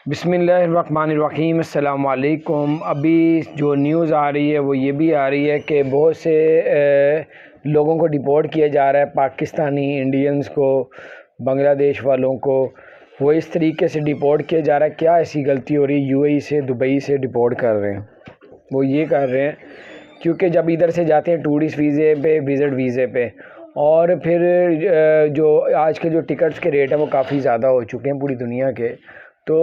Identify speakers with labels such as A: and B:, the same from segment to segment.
A: بسم اللہ الرحمن الرحیم، السلام علیکم۔ ابھی جو نیوز آ رہی ہے وہ یہ بھی آ رہی ہے کہ بہت سے لوگوں کو ڈیپورٹ کیا جا رہا ہے، پاکستانی انڈینز کو، بنگلہ دیش والوں کو، وہ اس طریقے سے ڈیپورٹ کیا جا رہا ہے۔ کیا ایسی غلطی ہو رہی ہے؟ یو اے ای سے دبئی سے ڈیپورٹ کر رہے ہیں، وہ یہ کر رہے ہیں کیونکہ جب ادھر سے جاتے ہیں ٹورسٹ ویزے پہ، وزٹ ویزے پہ، اور پھر جو آج کے جو ٹکٹس کے ریٹ ہیں وہ کافی زیادہ ہو چکے ہیں پوری دنیا کے، تو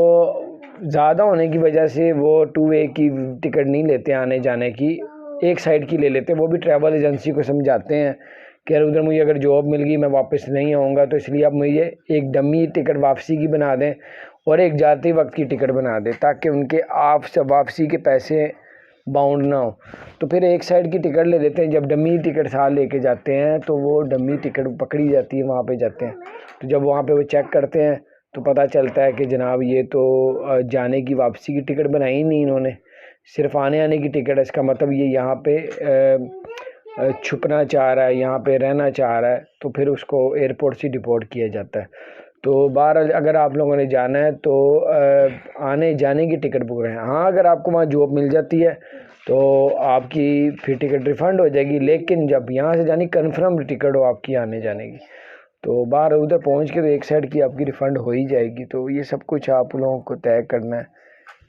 A: زیادہ ہونے کی وجہ سے وہ 2 وے کی ٹکٹ نہیں لیتے، آنے جانے کی ایک سائڈ کی لے لیتے ہیں۔ وہ بھی ٹریول ایجنسی کو سمجھاتے ہیں کہ ادھر مجھے اگر جاب مل گئی میں واپس نہیں آؤں گا، تو اس لیے آپ مجھے ایک ڈمی ٹکٹ واپسی کی بنا دیں اور ایک جاتے وقت کی ٹکٹ بنا دیں، تاکہ ان کے آپ سے واپسی کے پیسے باؤنڈ نہ ہو۔ تو پھر ایک سائڈ کی ٹکٹ لے لیتے ہیں۔ جب ڈمی ٹکٹ ساتھ لے کے جاتے ہیں تو وہ ڈمی ٹکٹ پکڑی جاتی ہے، وہاں پہ جاتے ہیں تو جب وہاں پہ وہ چیک کرتے ہیں تو پتہ چلتا ہے کہ جناب یہ تو جانے کی واپسی کی ٹکٹ بنائی نہیں انہوں نے، صرف آنے کی ٹکٹ ہے۔ اس کا مطلب یہ یہاں پہ چھپنا چاہ رہا ہے، یہاں پہ رہنا چاہ رہا ہے، تو پھر اس کو ایئرپورٹ سے ڈیپورٹ کیا جاتا ہے۔ تو بہرحال اگر آپ لوگوں نے جانا ہے تو آنے جانے کی ٹکٹ بک رہے ہیں۔ ہاں، اگر آپ کو وہاں جاب مل جاتی ہے تو آپ کی پھر ٹکٹ ریفنڈ ہو جائے گی، لیکن جب یہاں سے جانی کنفرم ٹکٹ ہو آپ کی آنے جانے کی، تو باہر ادھر پہنچ کے تو ایک سائڈ کی آپ کی ریفنڈ ہو ہی جائے گی۔ تو یہ سب کچھ آپ لوگوں کو طے کرنا ہے،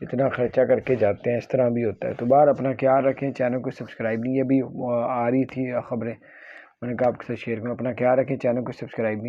A: اتنا خرچہ کر کے جاتے ہیں، اس طرح بھی ہوتا ہے۔ تو باہر اپنا خیال رکھیں، چینل کو سبسکرائب نہیں، ابھی آ رہی تھی خبریں، میں نے کہا آپ کے ساتھ شیئر کروں۔ اپنا خیال رکھیں، چینل کو سبسکرائب نہیں